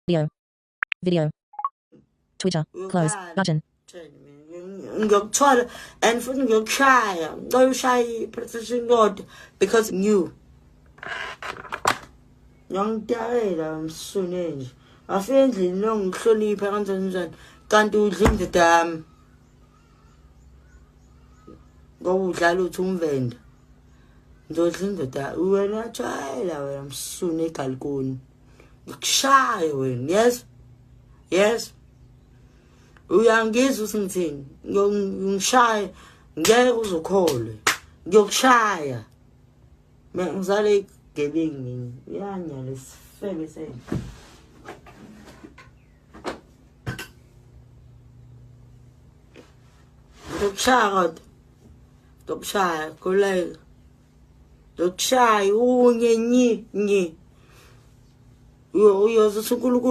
Video. Video. Twitter. Close. Button. Ngiyokuthola and futhi ngiyokushaya ngicela ushaye i-PlayStation kodwa because new ngiyangidayela msune nje afike endlini nongihlonipha kanjani njani kanti udla indoda yami ngoba udlala uthi umvenda ngizodla indoda wena tshayela wena msune egalikoni ngikushaya wena yes uyangizwa usingithini ngishaya ngeke uzokholwe ngiyokushaya mina ngizale igebengu yanya lesifebe seni ngikushaya kodwa ngikushaya koleka ngikushaya unye nyi uyoze usunkulunkulu